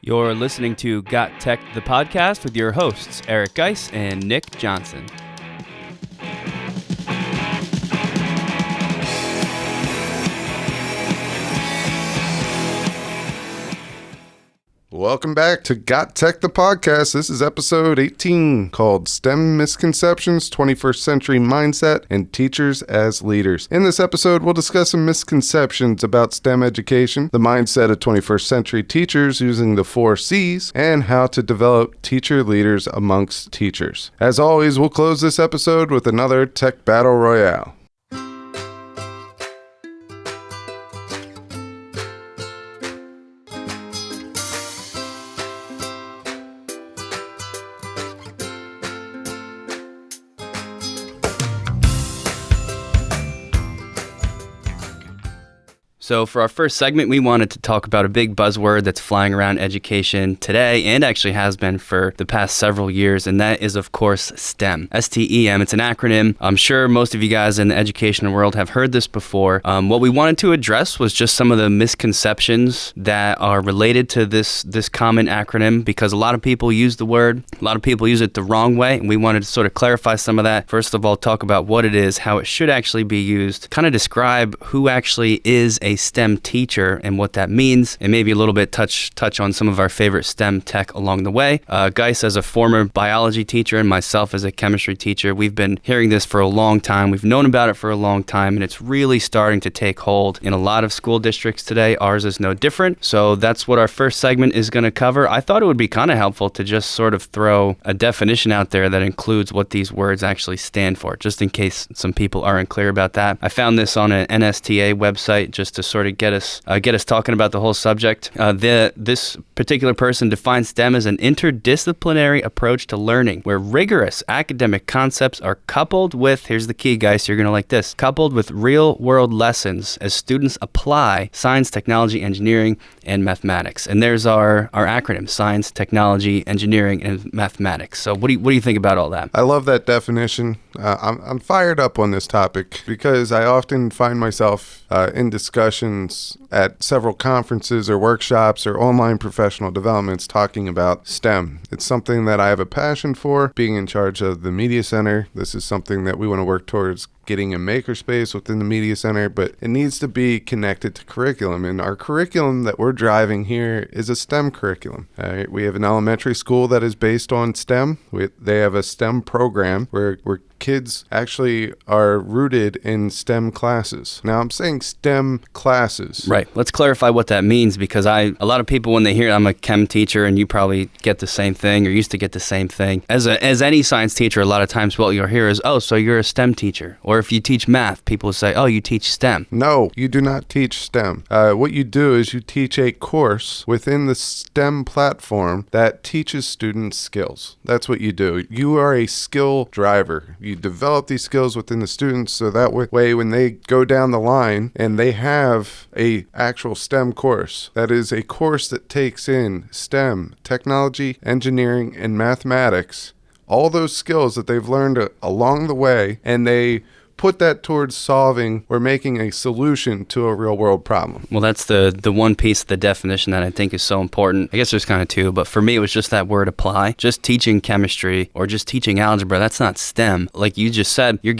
You're listening to GotTechED the Podcast with your hosts, Eric Guise and Nick Johnson. Welcome back to GotTechED the Podcast. This is episode 18 called STEM Misconceptions, 21st Century Mindset, and Teachers as Leaders. In this episode, we'll discuss some misconceptions about STEM education, the mindset of 21st century teachers using the 4 C's, and how to develop teacher leaders amongst teachers. As always, we'll close this episode with another Tech Battle Royale. So for our first segment, we wanted to talk about a big buzzword that's flying around education today and actually has been for the past several years, and that is, of course, STEM. S-T-E-M. It's an acronym. I'm sure most of you guys in the educational world have heard this before. What we wanted to address was just some of the misconceptions that are related to this common acronym, because a lot of people use the word, a lot of people use it the wrong way, and we wanted to sort of clarify some of that. First of all, talk about what it is, how it should actually be used, kind of describe who actually is a STEM teacher and what that means, and maybe a little bit touch on some of our favorite STEM tech along the way. Guise, as a former biology teacher, and myself as a chemistry teacher, we've been hearing this for a long time. We've known about it for a long time, and it's really starting to take hold in a lot of school districts today. Ours is no different. So that's what our first segment is going to cover. I thought it would be kind of helpful to just sort of throw a definition out there that includes what these words actually stand for, just in case some people aren't clear about that. I found this on an NSTA website just to sort of get us talking about the whole subject. This particular person defines STEM as an interdisciplinary approach to learning, where rigorous academic concepts are coupled with, here's the key, guys, you're going to like this, coupled with real-world lessons as students apply science, technology, engineering, and mathematics. And there's our acronym, science, technology, engineering, and mathematics. So what do you think about all that? I love that definition. I'm fired up on this topic because I often find myself in discussions at several conferences or workshops or online professional developments talking about STEM. It's something that I have a passion for, being in charge of the Media Center. This is something that we want to work towards getting a makerspace within the Media Center, but it needs to be connected to curriculum. And our curriculum that we're driving here is a STEM curriculum. We have an elementary school that is based on STEM. They have a STEM program where kids actually are rooted in STEM classes. Now, I'm saying STEM classes. Right. Let's clarify what that means, because a lot of people, when they hear I'm a chem teacher, and you probably get the same thing or used to get the same thing. As any science teacher, a lot of times what you'll hear is, oh, so you're a STEM teacher. Or if you teach math, people say, oh, you teach STEM. No, you do not teach STEM. What you do is you teach a course within the STEM platform that teaches students skills. That's what you do. You are a skill driver. You develop these skills within the students so that way when they go down the line and they have a actual STEM course, that is a course that takes in STEM, technology, engineering, and mathematics, all those skills that they've learned along the way, and they put that towards solving or making a solution to a real world problem. Well, that's the one piece of the definition that I think is so important. I guess there's kind of two, but for me, it was just that word apply. Just teaching chemistry or just teaching algebra, that's not STEM. Like you just said, you're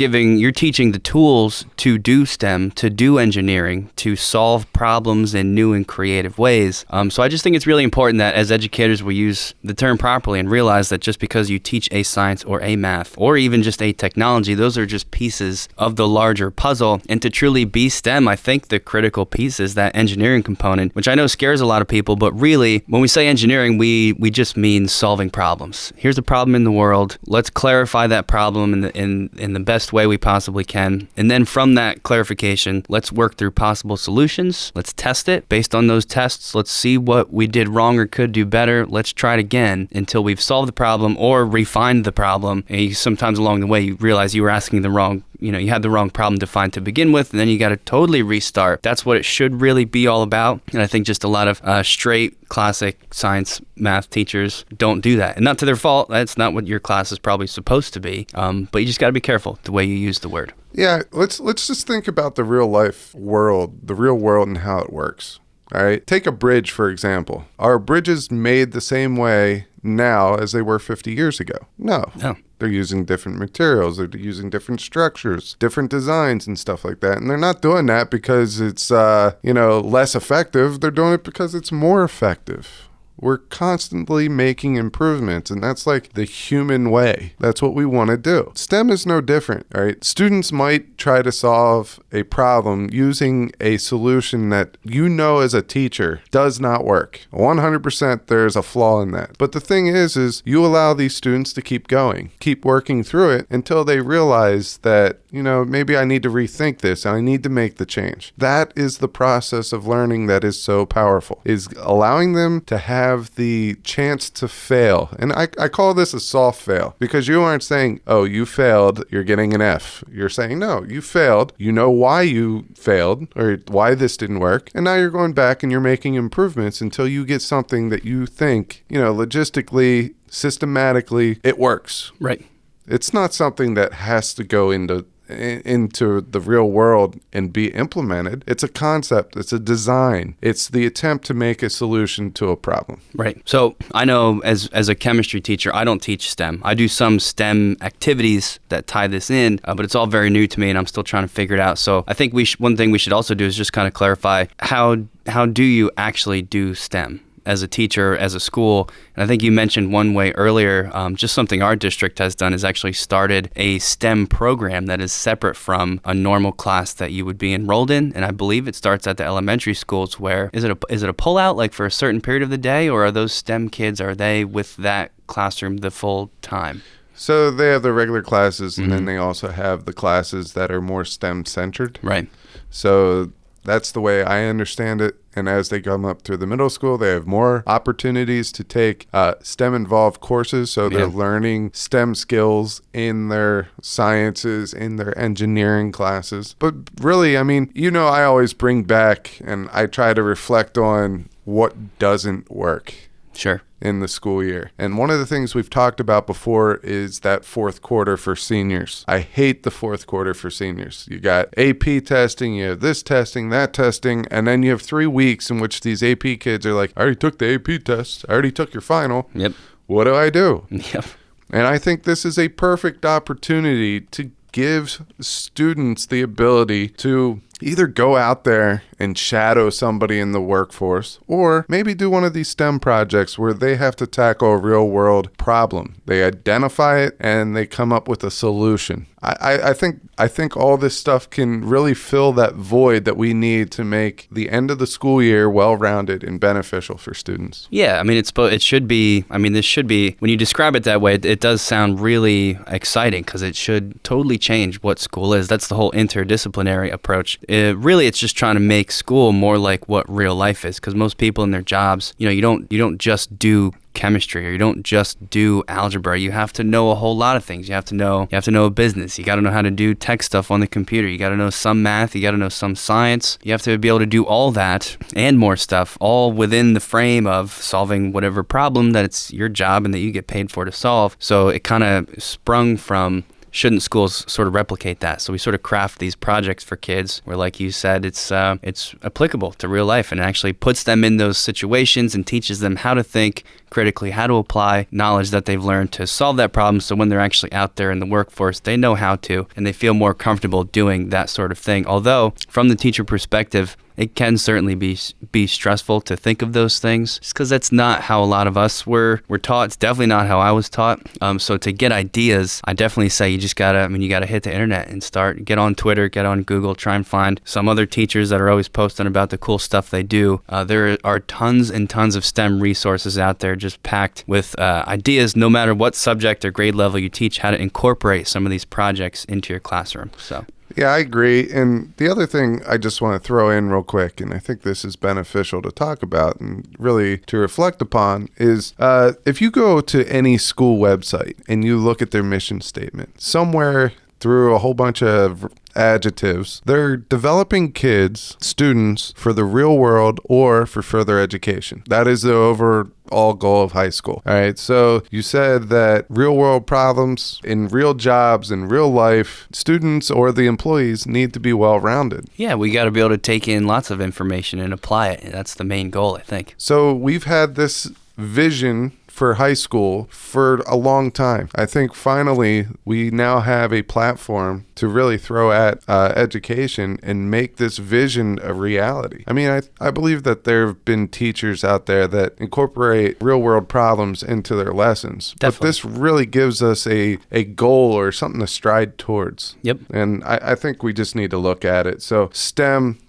teaching the tools to do STEM, to do engineering, to solve problems in new and creative ways. So I just think it's really important that as educators, we use the term properly and realize that just because you teach a science or a math or even just a technology, those are just pieces of the larger puzzle. And to truly be STEM, I think the critical piece is that engineering component, which I know scares a lot of people, but really, when we say engineering, we just mean solving problems. Here's a problem in the world. Let's clarify that problem in the best way we possibly can. And then from that clarification, let's work through possible solutions. Let's test it. Based on those tests, let's see what we did wrong or could do better. Let's try it again until we've solved the problem or refined the problem. And sometimes along the way, you realize you were asking the wrong you had the wrong problem defined to begin with, and then you got to totally restart. That's what it should really be all about. And I think just a lot of straight classic science math teachers don't do that. And not to their fault. That's not what your class is probably supposed to be. But you just got to be careful the way you use the word. Yeah, let's just think about the real life world, the real world and how it works. All right. Take a bridge, for example. Are bridges made the same way now as they were 50 years ago? No. They're using different materials. They're using different structures, different designs and stuff like that. And they're not doing that because it's, less effective. They're doing it because it's more effective. We're constantly making improvements, and that's like the human way. That's what we want to do. STEM is no different, all right? Students might try to solve a problem using a solution that you know as a teacher does not work. 100% there's a flaw in that. But the thing is you allow these students to keep going, keep working through it until they realize that, maybe I need to rethink this and I need to make the change. That is the process of learning that is so powerful, is allowing them to have the chance to fail. And I call this a soft fail, because you aren't saying, oh, you failed, you're getting an F. You're saying, no, you failed. You know why you failed or why this didn't work. And now you're going back and you're making improvements until you get something that you think, logistically, systematically, it works. Right. It's not something that has to go into the real world and be implemented. It's a concept. It's a design. It's the attempt to make a solution to a problem. Right. So I know as a chemistry teacher, I don't teach STEM. I do some STEM activities that tie this in, but it's all very new to me and I'm still trying to figure it out. So I think one thing we should also do is just kind of clarify how do you actually do STEM? As a teacher, as a school. And I think you mentioned one way earlier, just something our district has done is actually started a STEM program that is separate from a normal class that you would be enrolled in. And I believe it starts at the elementary schools where, is it a pullout like for a certain period of the day, or are those STEM kids, are they with that classroom the full time? So they have the regular classes and then they also have the classes that are more STEM centered. Right. So that's the way I understand it. And as they come up through the middle school, they have more opportunities to take STEM-involved courses. So they're learning STEM skills in their sciences, in their engineering classes. But really, I always bring back and I try to reflect on what doesn't work. Sure. In the school year. And one of the things we've talked about before is that fourth quarter for seniors. I hate the fourth quarter for seniors. You got AP testing, you have this testing, that testing, and then you have 3 weeks in which these AP kids are like, I already took the AP test, I already took your final. Yep. What do I do? Yep. And I think this is a perfect opportunity to give students the ability to either go out there and shadow somebody in the workforce, or maybe do one of these STEM projects where they have to tackle a real world problem. They identify it and they come up with a solution. I think all this stuff can really fill that void that we need to make the end of the school year well-rounded and beneficial for students. Yeah, it should be, this should be, when you describe it that way, it does sound really exciting because it should totally change what school is. That's the whole interdisciplinary approach. It's just trying to make school more like what real life is, because most people in their jobs, you don't just do chemistry, or you don't just do algebra. You have to know a whole lot of things. You have to know a business. You got to know how to do tech stuff on the computer. You got to know some math. You got to know some science. You have to be able to do all that and more stuff, all within the frame of solving whatever problem that it's your job and that you get paid for to solve. So it kind of sprung from, shouldn't schools sort of replicate that? So we sort of craft these projects for kids where, like you said, it's applicable to real life and actually puts them in those situations and teaches them how to think critically, how to apply knowledge that they've learned to solve that problem. So when they're actually out there in the workforce, they know how to, and they feel more comfortable doing that sort of thing. Although from the teacher perspective, it can certainly be stressful to think of those things, just because that's not how a lot of us were taught. It's definitely not how I was taught. So to get ideas, I definitely say you just gotta hit the internet and get on Twitter, get on Google, try and find some other teachers that are always posting about the cool stuff they do. There are tons and tons of STEM resources out there just packed with ideas, no matter what subject or grade level you teach, how to incorporate some of these projects into your classroom. So. Yeah, I agree. And the other thing I just want to throw in real quick, and I think this is beneficial to talk about and really to reflect upon, is if you go to any school website and you look at their mission statement, somewhere through a whole bunch of adjectives. They're developing students for the real world or for further education. That is the overall goal of high school. All right. So you said that real world problems in real jobs in real life, students or the employees need to be well rounded. Yeah, we got to be able to take in lots of information and apply it. That's the main goal, I think. So we've had this vision for high school for a long time. I think finally we now have a platform to really throw at education and make this vision a reality. I mean, I believe that there have been teachers out there that incorporate real world problems into their lessons. Definitely. But this really gives us a goal or something to strive towards. Yep. And I think we just need to look at it. So STEM,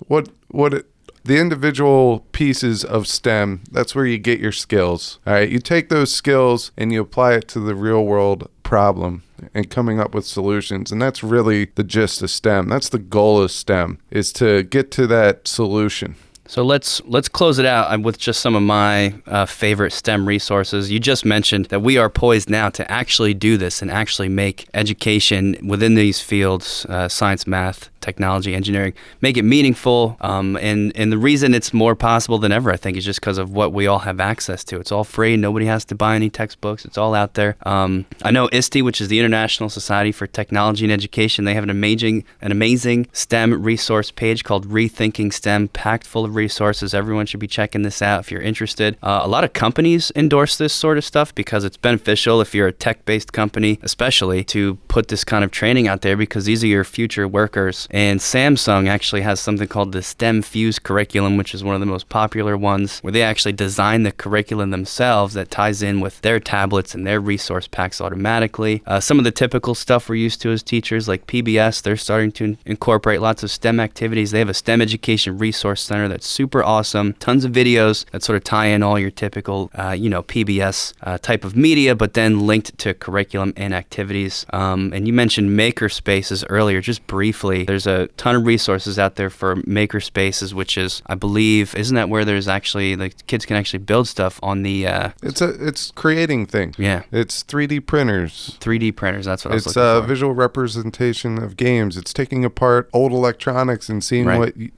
the individual pieces of STEM, that's where you get your skills. All right. You take those skills and you apply it to the real world problem and coming up with solutions. And that's really the gist of STEM. That's the goal of STEM, is to get to that solution. So let's close it out with just some of my favorite STEM resources. You just mentioned that we are poised now to actually do this and actually make education within these fields, science, math, technology, engineering, make it meaningful. And the reason it's more possible than ever, I think, is just because of what we all have access to. It's all free. Nobody has to buy any textbooks. It's all out there. I know ISTE, which is the International Society for Technology and Education, they have an amazing STEM resource page called Rethinking STEM, packed full of resources. Everyone should be checking this out if you're interested. A lot of companies endorse this sort of stuff because it's beneficial if you're a tech-based company, especially, to put this kind of training out there, because these are your future workers. And Samsung actually has something called the STEM Fuse curriculum, which is one of the most popular ones, where they actually design the curriculum themselves that ties in with their tablets and their resource packs automatically. Some of the typical stuff we're used to as teachers, like PBS, they're starting to incorporate lots of STEM activities. They have a STEM Education Resource Center that's super awesome. Tons of videos that sort of tie in all your typical, PBS type of media, but then linked to curriculum and activities. And you mentioned makerspaces earlier, just briefly. There's a ton of resources out there for makerspaces, which is, I believe, isn't that where there's actually, the kids can actually build stuff on the... It's creating things. Yeah. It's 3D printers. 3D printers, that's what I was It's looking for. visual representation of games. It's taking apart old electronics and seeing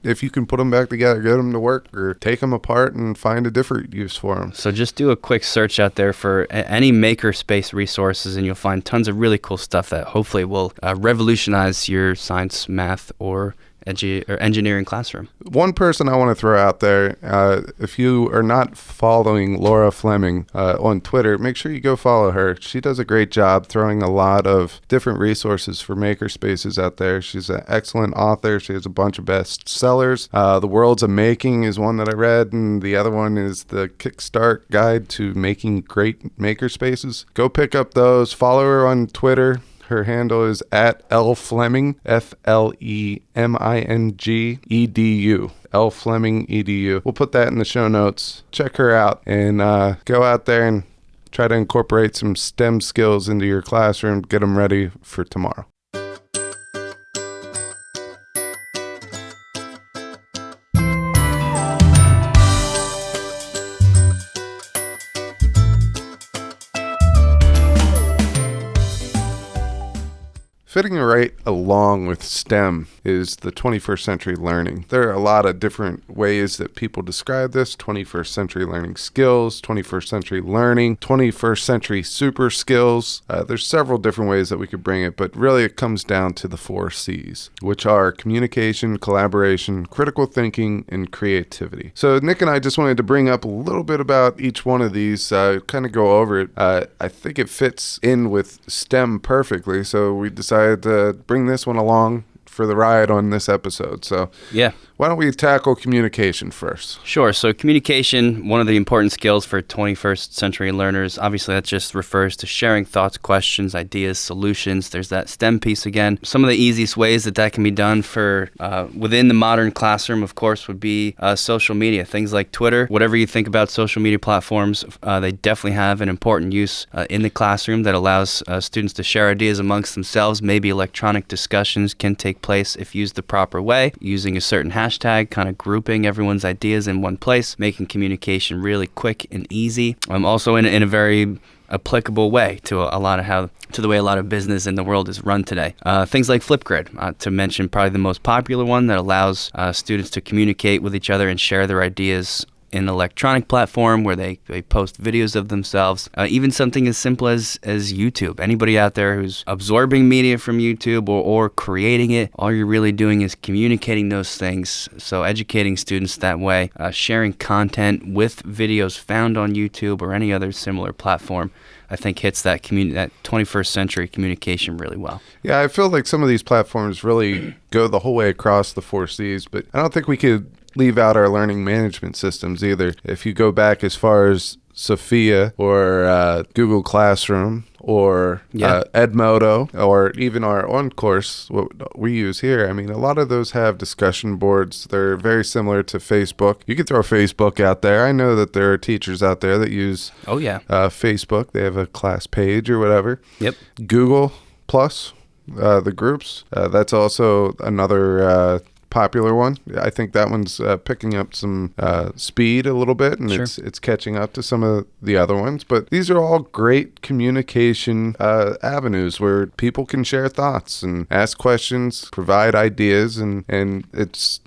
if you can put them back together, get them to work, or take them apart and find a different use for them. So just do a quick search out there for any makerspace resources, and you'll find tons of really cool stuff that hopefully will revolutionize your science, math, or engineering classroom. One person I want to throw out there, if you are not following Laura Fleming on Twitter, make sure you go follow her. She does a great job throwing a lot of different resources for makerspaces out there. She's an excellent author. She has a bunch of bestsellers. The World's a Making is one that I read, and the other one is the Kickstart Guide to Making Great Makerspaces. Go pick up those. Follow her on Twitter. Her handle is @LFleming, FLEMINGEDU. L Fleming EDU. We'll put that in the show notes. Check her out and go out there and try to incorporate some STEM skills into your classroom. Get them ready for tomorrow. Fitting right along with STEM is the 21st century learning. There are a lot of different ways that people describe this: 21st century learning skills, 21st century learning, 21st century super skills. There's several different ways that we could bring it, but really it comes down to the 4 C's, which are communication, collaboration, critical thinking, and creativity. So Nick and I just wanted to bring up a little bit about each one of these, kind of go over it. I think it fits in with STEM perfectly, so we decided to bring this one along for the ride on this episode. So yeah. Why don't we tackle communication first? Sure. So communication, one of the important skills for 21st century learners, obviously that just refers to sharing thoughts, questions, ideas, solutions. There's that STEM piece again. Some of the easiest ways that can be done for within the modern classroom, of course, would be social media, things like Twitter. Whatever you think about social media platforms, they definitely have an important use in the classroom that allows students to share ideas amongst themselves. Maybe electronic discussions can take place if used the proper way, using a certain hashtag, kind of grouping everyone's ideas in one place, making communication really quick and easy. Also in a very applicable way to the way a lot of business in the world is run today. Things like Flipgrid, to mention probably the most popular one that allows students to communicate with each other and share their ideas in an electronic platform where they post videos of themselves. Even something as simple as YouTube. Anybody out there who's absorbing media from YouTube or creating it, all you're really doing is communicating those things. So educating students that way, sharing content with videos found on YouTube or any other similar platform, I think hits that 21st century communication really well. Yeah, I feel like some of these platforms really go the whole way across the 4Cs, but I don't think we could leave out our learning management systems either. If you go back as far as Sophia or Google Classroom or Edmodo or even our OnCourse, what we use here, I mean, a lot of those have discussion boards. They're very similar to Facebook. You can throw Facebook out there. I know that there are teachers out there that use Facebook. They have a class page or whatever. Yep. Google Plus, the groups, that's also another popular one. I think that one's picking up some speed a little bit, and it's catching up to some of the other ones. But these are all great communication avenues where people can share thoughts and ask questions, provide ideas, and it's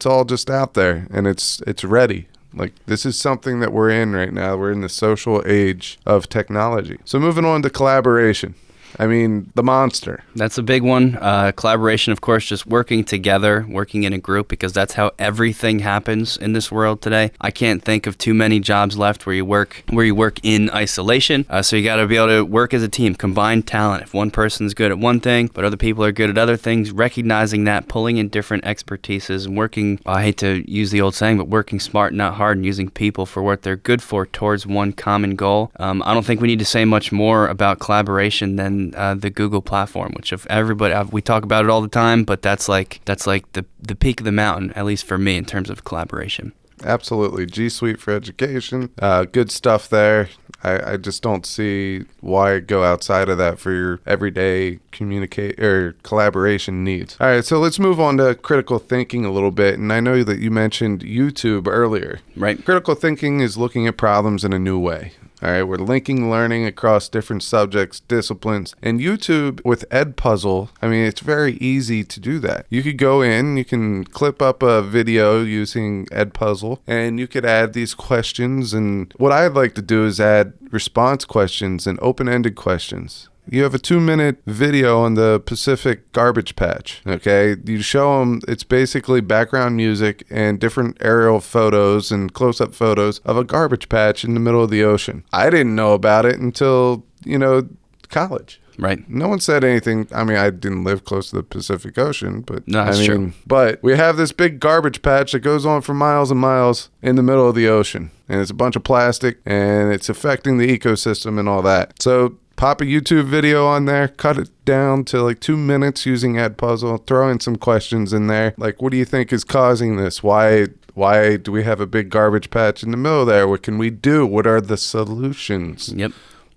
all just out there, and it's ready. Like, this is something that we're in right now. We're in the social age of technology. So moving on to collaboration. I mean, the monster. That's a big one. Collaboration, of course, just working together, working in a group, because that's how everything happens in this world today. I can't think of too many jobs left where you work in isolation. So you got to be able to work as a team, combine talent. If one person's good at one thing, but other people are good at other things, recognizing that, pulling in different expertises, and working, I hate to use the old saying, but working smart, not hard, and using people for what they're good for towards one common goal. I don't think we need to say much more about collaboration than the Google platform, which if everybody, we talk about it all the time, but that's like the peak of the mountain, at least for me, in terms of collaboration. Absolutely. G Suite for education. Good stuff there. I just don't see why go outside of that for your everyday collaboration needs. All right, so let's move on to critical thinking a little bit. And I know that you mentioned YouTube earlier. Right. Critical thinking is looking at problems in a new way. All right, we're linking learning across different subjects, disciplines. And YouTube with Edpuzzle, I mean, it's very easy to do that. You could go in, you can clip up a video using Edpuzzle, and you could add these questions. And what I'd like to do is add response questions and open-ended questions. You have a 2-minute video on the Pacific garbage patch, okay? You show them, it's basically background music and different aerial photos and close-up photos of a garbage patch in the middle of the ocean. I didn't know about it until, college. Right. No one said anything. I mean, I didn't live close to the Pacific Ocean, but no, that's true. But we have this big garbage patch that goes on for miles and miles in the middle of the ocean, and it's a bunch of plastic, and it's affecting the ecosystem and all that. So pop a YouTube video on there, cut it down to like 2 minutes using Edpuzzle, throw in some questions in there. Like, what do you think is causing this? Why do we have a big garbage patch in the middle there? What can we do? What are the solutions? Yep.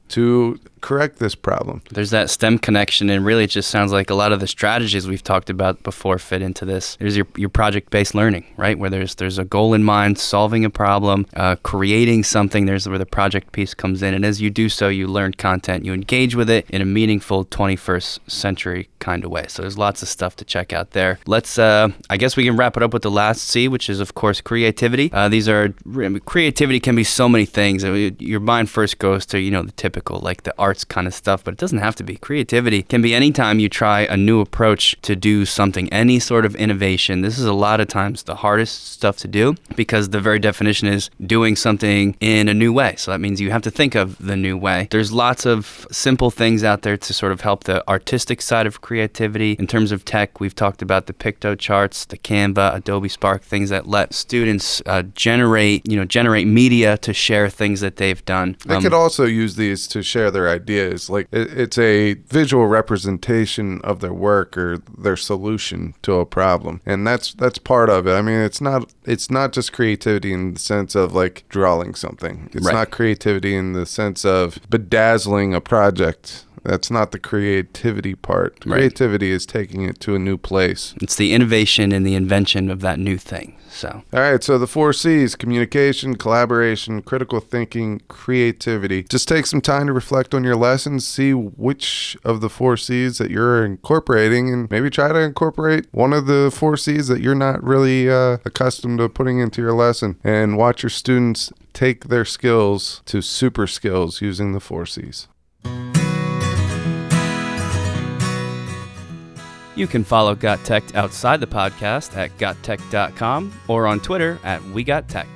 To correct this problem. There's that STEM connection, and really it just sounds like a lot of the strategies we've talked about before fit into this. There's your project-based learning, right? Where there's a goal in mind, solving a problem, creating something. There's where the project piece comes in, and as you do so, you learn content, you engage with it in a meaningful 21st century kind of way. So there's lots of stuff to check out there. Let's, I guess we can wrap it up with the last C, which is of course creativity. Creativity can be so many things. Your mind first goes to, the typical, like the arts kind of stuff, but it doesn't have to be. Creativity can be anytime you try a new approach to do something, any sort of innovation. This is a lot of times the hardest stuff to do because the very definition is doing something in a new way. So that means you have to think of the new way. There's lots of simple things out there to sort of help the artistic side of creativity. In terms of tech, we've talked about the Picto charts, the Canva, Adobe Spark, things that let students generate media to share things that they've done. They could also use these to share their ideas. Like it's a visual representation of their work or their solution to a problem, and that's part of it. I mean, it's not just creativity in the sense of like drawing something. It's right. Not creativity in the sense of bedazzling a project. That's not the creativity part. Right. Creativity is taking it to a new place. It's the innovation and the invention of that new thing. So, all right, so the 4 C's: communication, collaboration, critical thinking, creativity. Just take some time to reflect on your lessons, see which of the 4 C's that you're incorporating, and maybe try to incorporate one of the 4 C's that you're not really accustomed to putting into your lesson, and watch your students take their skills to super skills using the 4 C's. you can follow GotTechED outside the podcast at GotTech.com or on Twitter at WeGotTechED.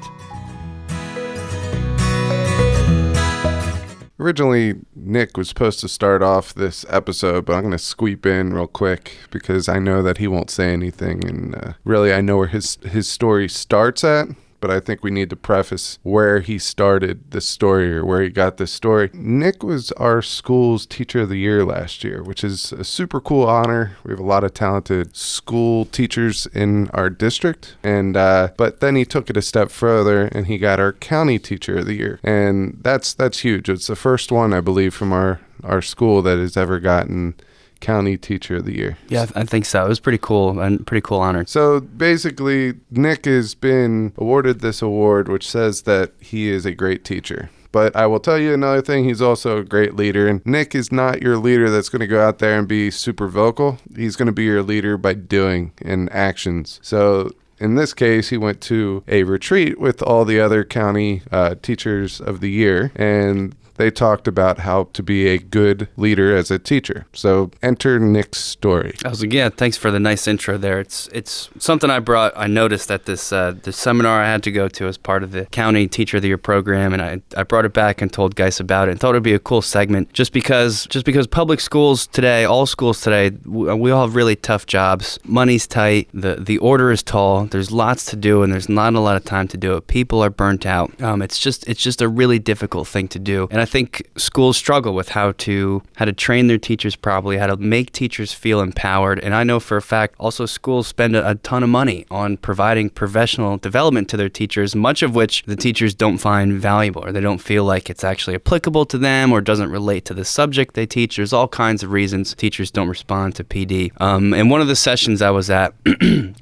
Originally, Nick was supposed to start off this episode, but I'm going to sweep in real quick because I know that he won't say anything, and really I know where his story starts at. But I think we need to preface where he started this story or where he got this story. Nick was our school's Teacher of the Year last year, which is a super cool honor. We have a lot of talented school teachers in our district. And but then he took it a step further and he got our County Teacher of the Year. And that's huge. It's the first one, I believe, from our school that has ever gotten County Teacher of the Year. Yeah, I think so. It was pretty cool and pretty cool honor. So basically, Nick has been awarded this award, which says that he is a great teacher. But I will tell you another thing, he's also a great leader. And Nick is not your leader that's going to go out there and be super vocal. He's going to be your leader by doing and actions. So in this case, he went to a retreat with all the other county teachers of the year, and they talked about how to be a good leader as a teacher. So enter Nick's story. I was like, yeah, thanks for the nice intro there. It's something I noticed at this seminar I had to go to as part of the County Teacher of the Year program, and I brought it back and told Guise about it and thought it would be a cool segment just because public schools today, all schools today, we all have really tough jobs. Money's tight, the order is tall, there's lots to do, and there's not a lot of time to do it. People are burnt out. It's just a really difficult thing to do. And I think schools struggle with how to train their teachers properly, how to make teachers feel empowered. And I know for a fact also schools spend a ton of money on providing professional development to their teachers, much of which the teachers don't find valuable or they don't feel like it's actually applicable to them or doesn't relate to the subject they teach. There's all kinds of reasons teachers don't respond to PD. And one of the sessions I was at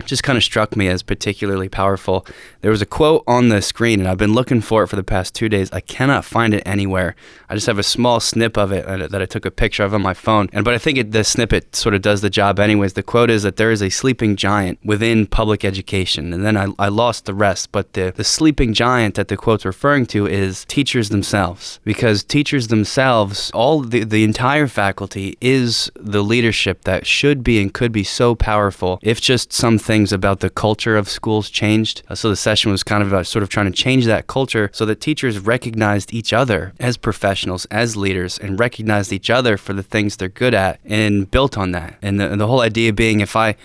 just kind of struck me as particularly powerful. There was a quote on the screen, and I've been looking for it for the past 2 days. I cannot find it anywhere. I just have a small snip of it that I took a picture of on my phone. But I think the snippet sort of does the job anyways. The quote is that there is a sleeping giant within public education. And then I lost the rest. But the sleeping giant that the quote's referring to is teachers themselves. Because teachers themselves, all the entire faculty is the leadership that should be and could be so powerful if just some things about the culture of schools changed. So the session was kind of about sort of trying to change that culture so that teachers recognized each other as professionals, as leaders, and recognized each other for the things they're good at and built on that. And the whole idea being, if I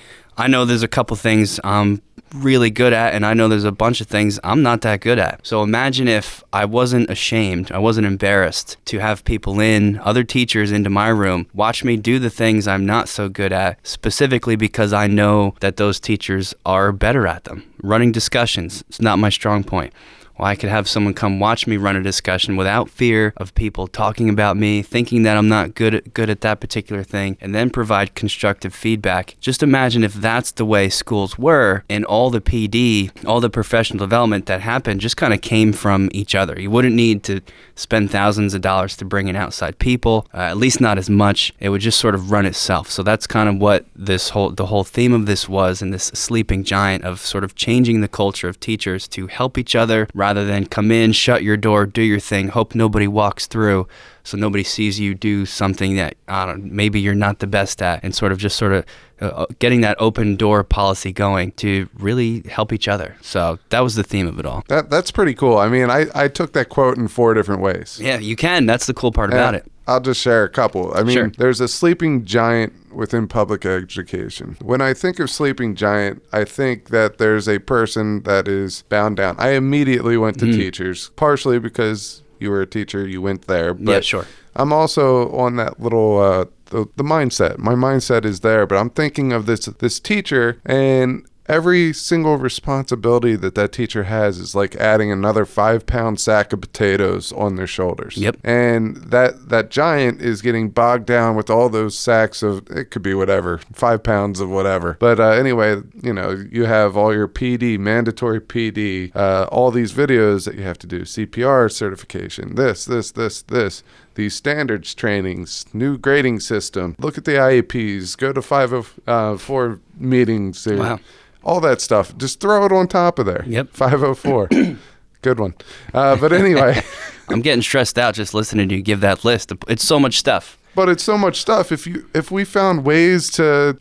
know there's a couple things I'm really good at, and I know there's a bunch of things I'm not that good at. So imagine if I wasn't ashamed, I wasn't embarrassed to have people other teachers into my room, watch me do the things I'm not so good at, specifically because I know that those teachers are better at them. Running discussions, it's not my strong point. Well, I could have someone come watch me run a discussion without fear of people talking about me, thinking that I'm not good at that particular thing, and then provide constructive feedback. Just imagine if that's the way schools were, and all the PD, all the professional development that happened just kind of came from each other. You wouldn't need to spend thousands of dollars to bring in outside people, at least not as much. It would just sort of run itself. So that's kind of what the whole theme of this was, and this sleeping giant of sort of changing the culture of teachers to help each other rather than come in, shut your door, do your thing, hope nobody walks through so nobody sees you do something that maybe you're not the best at, and sort of getting that open door policy going to really help each other. So that was the theme of it all. That's pretty cool. I mean, I took that quote in 4 different ways. Yeah, you can. That's the cool part about it. I'll just share a couple. I mean, Sure. There's a sleeping giant within public education. When I think of sleeping giant, I think that there's a person that is bound down. I immediately went to teachers, partially because you were a teacher, you went there. But Yeah, sure. I'm also on that little, the mindset. My mindset is there, but I'm thinking of this teacher, and every single responsibility that teacher has is like adding another 5-pound sack of potatoes on their shoulders. Yep. And that giant is getting bogged down with all those sacks of, it could be whatever, 5 pounds of whatever. But anyway, you have all your PD, mandatory PD, all these videos that you have to do, CPR certification, this, these standards trainings, new grading system, look at the IEPs, go to 504 meetings, Wow. all that stuff. Just throw it on top of there. Yep. 504. Good one. But anyway. I'm getting stressed out just listening to you give that list. It's so much stuff. But it's so much stuff. If we found ways to,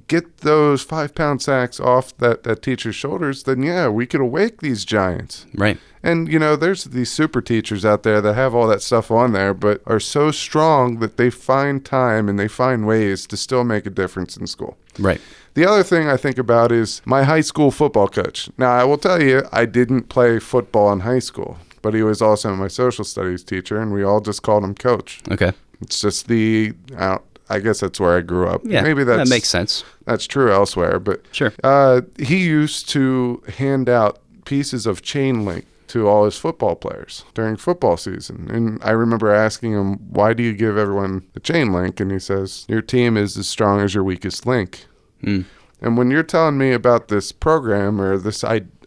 get those 5-pound sacks off that teacher's shoulders, then yeah, we could awake these giants. Right. And, there's these super teachers out there that have all that stuff on there, but are so strong that they find time and they find ways to still make a difference in school. Right. The other thing I think about is my high school football coach. Now, I will tell you, I didn't play football in high school, but he was also my social studies teacher, and we all just called him Coach. Okay. It's just I guess that's where I grew up. Yeah, maybe that makes sense. That's true elsewhere, but sure. He used to hand out pieces of chain link to all his football players during football season. And I remember asking him, why do you give everyone the chain link? And he says, your team is as strong as your weakest link. And when you're telling me about this program or this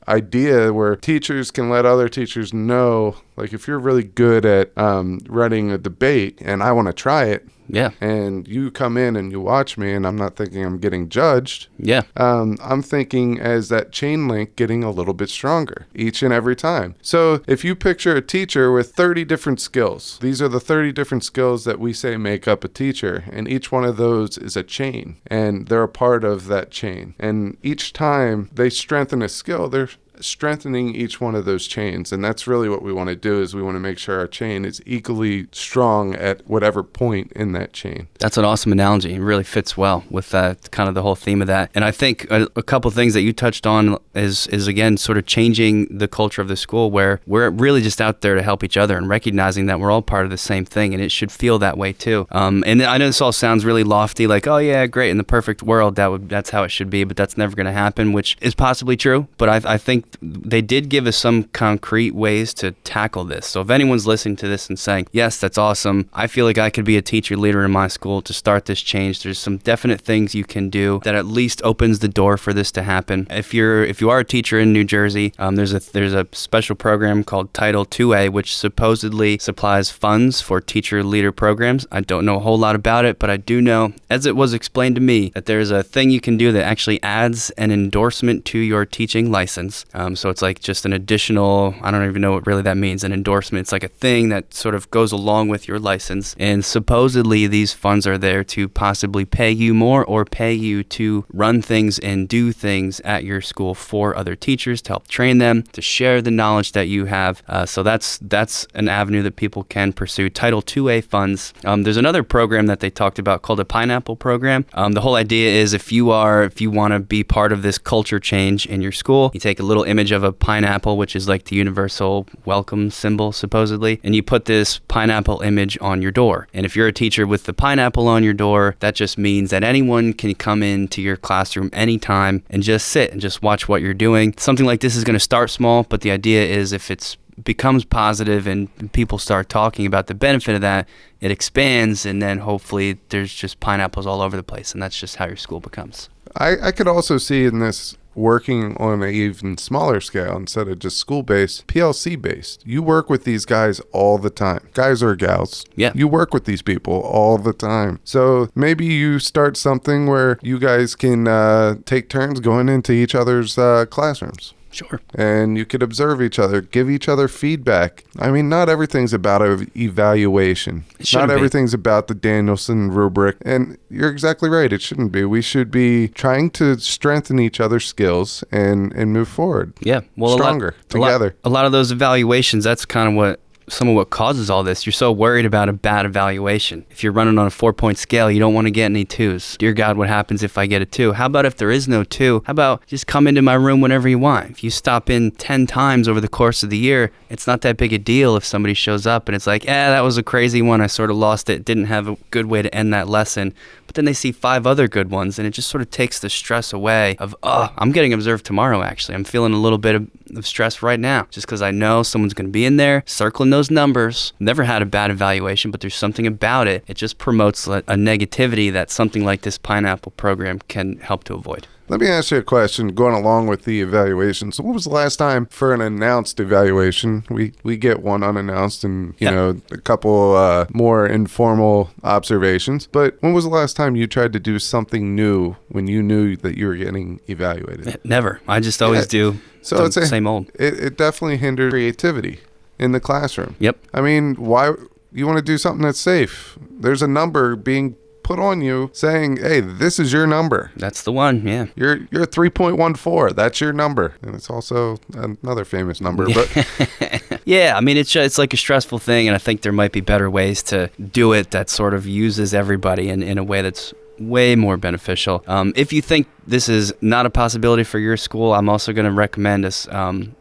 idea where teachers can let other teachers know, like if you're really good at running a debate and I want to try it, yeah, and you come in and you watch me and I'm not thinking I'm getting judged, yeah, I'm thinking as that chain link getting a little bit stronger each and every time. So if you picture a teacher with 30 different skills, these are the 30 different skills that we say make up a teacher, and each one of those is a chain and they're a part of that chain, and each time they strengthen a skill, they're strengthening each one of those chains. And that's really what we want to do, is we want to make sure our chain is equally strong at whatever point in that chain. That's an awesome analogy. It really fits well with kind of the whole theme of that. And I think a couple of things that you touched on is again sort of changing the culture of the school, where we're really just out there to help each other and recognizing that we're all part of the same thing, and it should feel that way too. And I know this all sounds really lofty, like, oh yeah, great, in the perfect world that's how it should be, but that's never going to happen, which is possibly true. But I think they did give us some concrete ways to tackle this. So if anyone's listening to this and saying, yes, that's awesome, I feel like I could be a teacher leader in my school to start this change, there's some definite things you can do that at least opens the door for this to happen. If you are a teacher in New Jersey, there's a special program called Title II-A, which supposedly supplies funds for teacher leader programs. I don't know a whole lot about it, but I do know, as it was explained to me, that there's a thing you can do that actually adds an endorsement to your teaching license. So it's like just an additional, I don't even know what really that means, an endorsement. It's like a thing that sort of goes along with your license. And supposedly these funds are there to possibly pay you more or pay you to run things and do things at your school for other teachers, to help train them, to share the knowledge that you have. So that's an avenue that people can pursue. Title II-A funds. There's another program that they talked about called a Pineapple program. The whole idea is if you want to be part of this culture change in your school, you take a little image of a pineapple, which is like the universal welcome symbol, supposedly, and you put this pineapple image on your door. And if you're a teacher with the pineapple on your door, that just means that anyone can come into your classroom anytime and just sit and just watch what you're doing. Something like this is going to start small, but the idea is if it becomes positive and people start talking about the benefit of that, it expands, and then hopefully there's just pineapples all over the place, and that's just how your school becomes. I could also see in this working on an even smaller scale instead of just school-based, PLC-based. You work with these guys all the time. Guys or gals. Yeah. You work with these people all the time. So maybe you start something where you guys can take turns going into each other's classrooms. Sure. And you could observe each other, give each other feedback. I mean, not everything's about evaluation. Not everything's about the Danielson rubric. And you're exactly right. It shouldn't be. We should be trying to strengthen each other's skills and move forward. Yeah. Well, stronger together. A lot of those evaluations, that's kind of what some of what causes all this. You're so worried about a bad evaluation. If you're running on a 4-point scale, you don't want to get any 2s. Dear God, what happens if I get a 2? How about if there is no 2? How about just come into my room whenever you want? If you stop in 10 times over the course of the year, it's not that big a deal if somebody shows up and it's like, that was a crazy one. I sort of lost it. Didn't have a good way to end that lesson. But then they see 5 other good ones, and it just sort of takes the stress away of, I'm getting observed tomorrow, actually. I'm feeling a little bit of stress right now just because I know someone's going to be in there circling those numbers. Never had a bad evaluation, but there's something about it. It just promotes a negativity that something like this Pineapple program can help to avoid. Let me ask you a question going along with the evaluation. So when was the last time for an announced evaluation? We get one unannounced and, you know, a couple more informal observations. But when was the last time you tried to do something new when you knew that you were getting evaluated? Never. I just always do the same old. It definitely hinders creativity in the classroom. Yep. I mean, why you want to do something that's safe? There's a number being put on you saying, hey, this is your number. That's the one, yeah. You're 3.14. That's your number. And it's also another famous number. But yeah, I mean, it's like a stressful thing, and I think there might be better ways to do it that sort of uses everybody in a way that's way more beneficial. If you think this is not a possibility for your school, I'm also going to recommend us,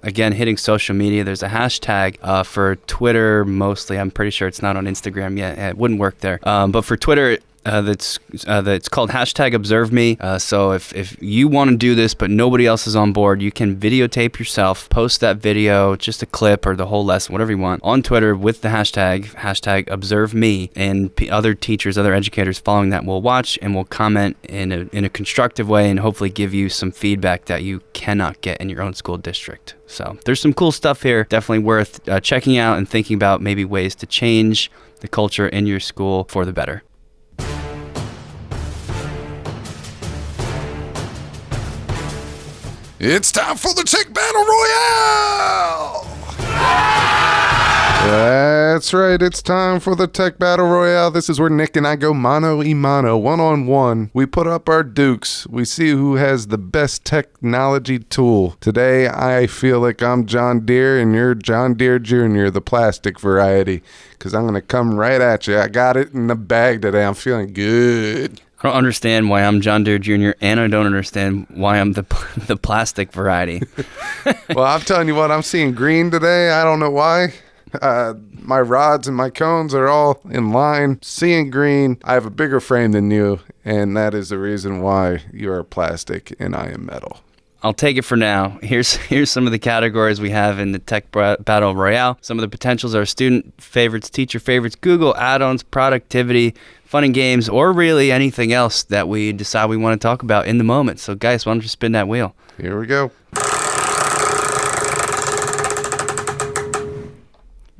again, hitting social media. There's a hashtag for Twitter mostly. I'm pretty sure it's not on Instagram yet. It wouldn't work there. But for Twitter, that's called hashtag observe me. So if you want to do this but nobody else is on board, you can videotape yourself, post that video, just a clip or the whole lesson, whatever you want, on Twitter with the hashtag observe me, and other teachers, other educators following that will watch and will comment in a constructive way and hopefully give you some feedback that you cannot get in your own school district. So there's some cool stuff here, definitely worth checking out and thinking about maybe ways to change the culture in your school for the better. it's time for the Tech Battle Royale! That's right, it's time for the Tech Battle Royale. This is where Nick and I go mano a mano, one-on-one. We put up our dukes. We see who has the best technology tool. Today, I feel like I'm John Deere and you're John Deere Jr., the plastic variety, because I'm going to come right at you. I got it in the bag today. I'm feeling good. I don't understand why I'm John Deere Jr., and I don't understand why I'm the plastic variety. Well, I'm telling you what, I'm seeing green today. I don't know why. My rods and my cones are all in line. Seeing green. I have a bigger frame than you, and that is the reason why you are plastic and I am metal. I'll take it for now. Here's some of the categories we have in the Tech Battle Royale. Some of the potentials are student favorites, teacher favorites, Google add-ons, productivity, fun and games, or really anything else that we decide we want to talk about in the moment. So guys, why don't you spin that wheel? Here we go.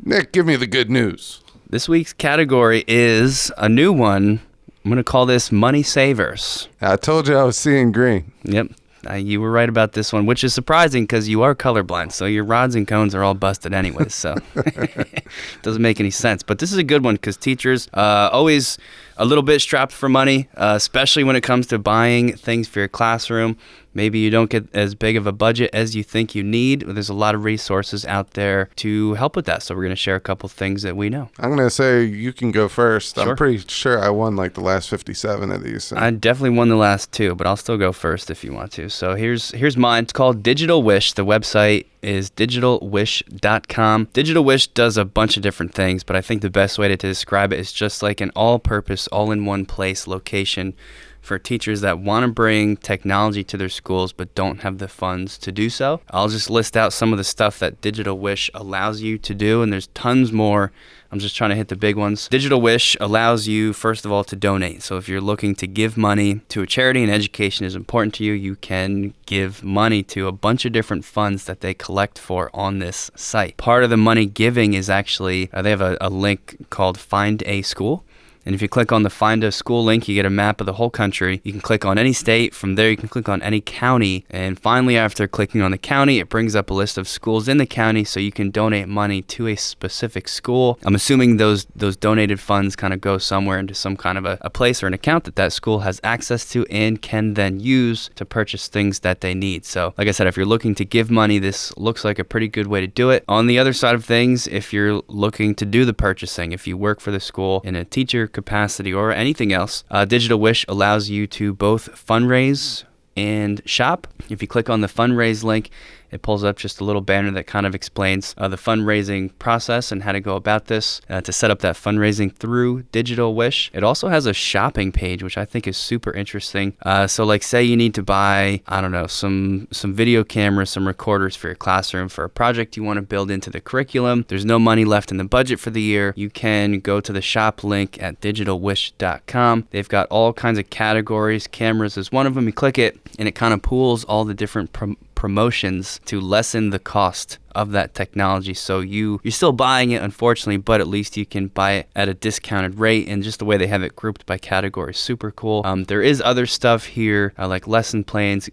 Nick, give me the good news. This week's category is a new one. I'm going to call this Money Savers. I told you I was seeing green. Yep. You were right about this one, which is surprising because you are colorblind, so your rods and cones are all busted anyways, so it doesn't make any sense. But this is a good one because teachers always a little bit strapped for money, especially when it comes to buying things for your classroom. Maybe you don't get as big of a budget as you think you need. There's a lot of resources out there to help with that, so we're going to share a couple things that we know. I'm going to say you can go first. Sure. I'm pretty sure I won like the last 57 of these. So. I definitely won the last 2, but I'll still go first if you want to. So here's mine. It's called Digital Wish. The website is digitalwish.com. Digital Wish does a bunch of different things, but I think the best way to describe it is just like an all-purpose, all-in-one-place location for teachers that want to bring technology to their schools but don't have the funds to do so. I'll just list out some of the stuff that Digital Wish allows you to do, and there's tons more. I'm just trying to hit the big ones. Digital Wish allows you, first of all, to donate. So if you're looking to give money to a charity and education is important to you, you can give money to a bunch of different funds that they collect for on this site. Part of the money giving is actually, they have a link called Find a School. And if you click on the Find a School link, you get a map of the whole country. You can click on any state. From there, you can click on any county. And finally, after clicking on the county, it brings up a list of schools in the county so you can donate money to a specific school. I'm assuming those donated funds kind of go somewhere into some kind of a place or an account that school has access to and can then use to purchase things that they need. So like I said, if you're looking to give money, this looks like a pretty good way to do it. On the other side of things, if you're looking to do the purchasing, if you work for the school in a teacher capacity or anything else, Digital Wish allows you to both fundraise and shop. If you click on the fundraise link, it pulls up just a little banner that kind of explains the fundraising process and how to go about this to set up that fundraising through Digital Wish. It also has a shopping page, which I think is super interesting. So like say you need to buy, I don't know, some video cameras, some recorders for your classroom for a project you want to build into the curriculum. There's no money left in the budget for the year. You can go to the shop link at digitalwish.com. They've got all kinds of categories. Cameras is one of them. You click it and it kind of pools all the different promotions to lessen the cost of that technology. So you're still buying it, unfortunately, but at least you can buy it at a discounted rate, and just the way they have it grouped by category is super cool. There is other stuff here like lesson plans,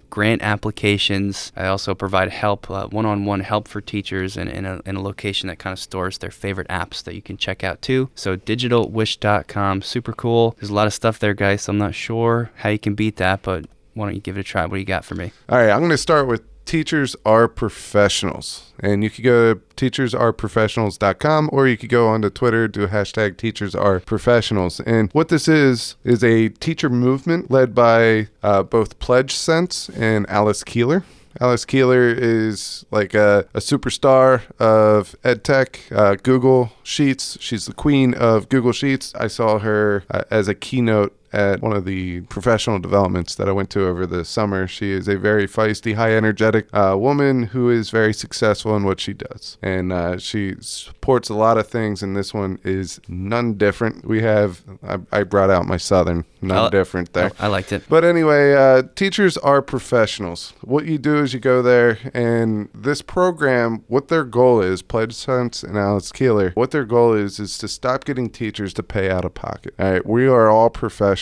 grant applications. I also provide help, one-on-one help for teachers in a location that kind of stores their favorite apps that you can check out too. So digitalwish.com, super cool. There's a lot of stuff there, guys. So I'm not sure how you can beat that, but why don't you give it a try? What do you got for me? All right, I'm going to start with Teachers Are Professionals. And you could go to teachersareprofessionals.com, or you could go onto Twitter, do hashtag Teachers Are Professionals. And what this is a teacher movement led by both Pledge Sense and Alice Keeler. Alice Keeler is like a superstar of EdTech, Google Sheets. She's the queen of Google Sheets. I saw her as a keynote at one of the professional developments that I went to over the summer. She is a very feisty, high energetic woman who is very successful in what she does. And she supports a lot of things, and this one is none different. I brought out my Southern, none different there. I liked it. But anyway, Teachers Are Professionals. What you do is you go there, and this program, what their goal is, Pledge Sense and Alice Keeler, what their goal is to stop getting teachers to pay out of pocket. All right, we are all professionals.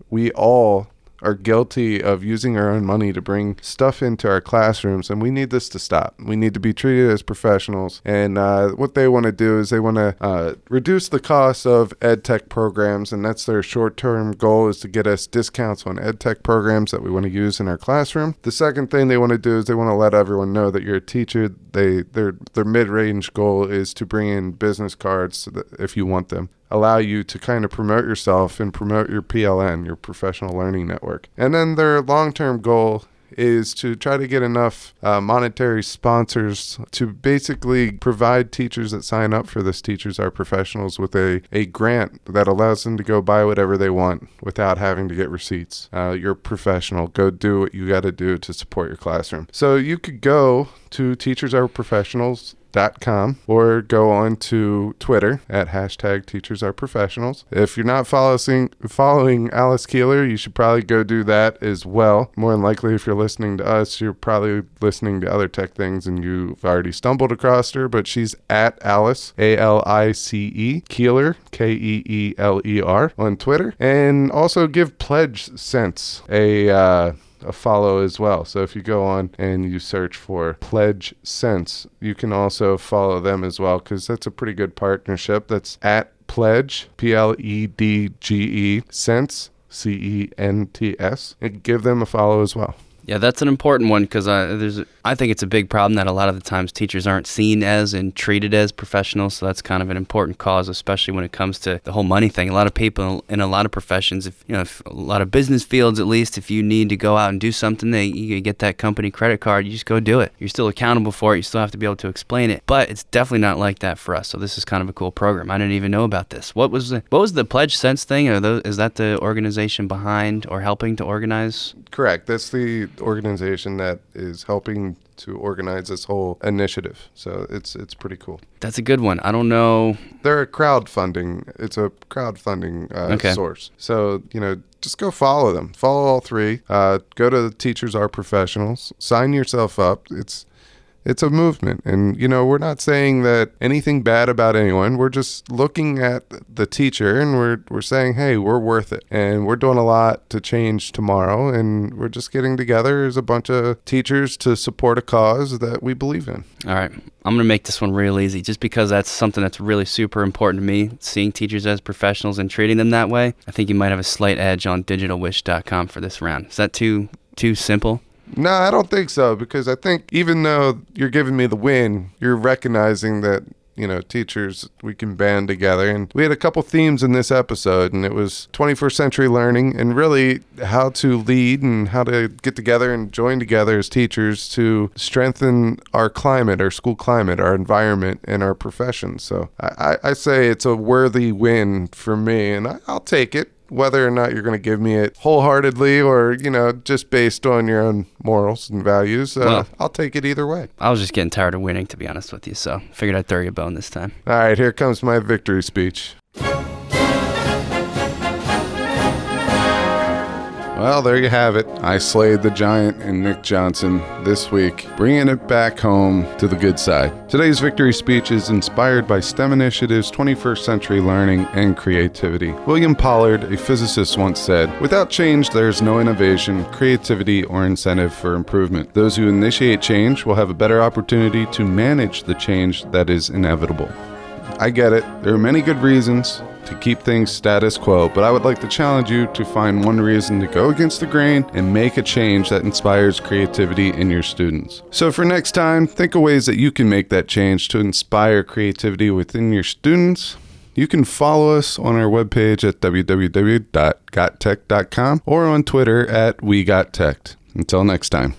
We all are guilty of using our own money to bring stuff into our classrooms, and we need this to stop. We need to be treated as professionals, and what they want to do is they want to reduce the cost of EdTech programs, and that's their short-term goal, is to get us discounts on EdTech programs that we want to use in our classroom. The second thing they want to do is they want to let everyone know that you're a teacher. Their mid-range goal is to bring in business cards so that if you want them, allow you to kind of promote yourself and promote your PLN, your professional learning network. And then their long-term goal is to try to get enough monetary sponsors to basically provide teachers that sign up for this Teachers Are Professionals with a grant that allows them to go buy whatever they want without having to get receipts. You're a professional. Go do what you got to do to support your classroom. So you could go to teachersareprofessionals.com or go on to Twitter at hashtag Teachers Are Professionals. If you're not following Alice Keeler, you should probably go do that as well. More than likely, if you're listening to us, you're probably listening to other tech things and you've already stumbled across her, but she's at Alice, ALICE, Keeler, KEELER on Twitter. And also give Pledge Sense a follow as well. So if you go on and you search for Pledge Sense, you can also follow them as well, because that's a pretty good partnership. That's at Pledge, PLEDGE, Sense, CENTS, and give them a follow as well. Yeah, that's an important one, because I think it's a big problem that a lot of the times teachers aren't seen as and treated as professionals. So that's kind of an important cause, especially when it comes to the whole money thing. A lot of people in a lot of professions, if a lot of business fields at least, if you need to go out and do something, you get that company credit card, you just go do it. You're still accountable for it. You still have to be able to explain it. But it's definitely not like that for us. So this is kind of a cool program. I didn't even know about this. What was the Pledge Sense thing? Is that the organization behind or helping to organize? Correct. That's the organization that is helping to organize this whole initiative. So it's pretty cool. That's a good one. I don't know. They're a crowdfunding. It's a crowdfunding source. So, just go follow them. Follow all three. Go to Teachers Are Professionals. Sign yourself up. It's a movement. And, we're not saying that anything bad about anyone. We're just looking at the teacher and we're saying, hey, we're worth it. And we're doing a lot to change tomorrow. And we're just getting together as a bunch of teachers to support a cause that we believe in. All right. I'm going to make this one real easy just because that's something that's really super important to me, seeing teachers as professionals and treating them that way. I think you might have a slight edge on digitalwish.com for this round. Is that too simple? No, I don't think so, because I think even though you're giving me the win, you're recognizing that, teachers, we can band together. And we had a couple themes in this episode, and it was 21st century learning and really how to lead and how to get together and join together as teachers to strengthen our climate, our school climate, our environment, and our profession. So I say it's a worthy win for me, and I'll take it. Whether or not you're going to give me it wholeheartedly or, just based on your own morals and values, I'll take it either way. I was just getting tired of winning, to be honest with you, so figured I'd throw you a bone this time. All right, here comes my victory speech. Well, there you have it. I slayed the giant and Nick Johnson this week, bringing it back home to the good side. Today's victory speech is inspired by STEM Initiative's 21st Century Learning and Creativity. William Pollard, a physicist, once said, "Without change, there is no innovation, creativity, or incentive for improvement. Those who initiate change will have a better opportunity to manage the change that is inevitable." I get it. There are many good reasons to keep things status quo, but I would like to challenge you to find one reason to go against the grain and make a change that inspires creativity in your students. So for next time, think of ways that you can make that change to inspire creativity within your students. You can follow us on our webpage at www.gottech.com or on Twitter at WeGotTech. Until next time.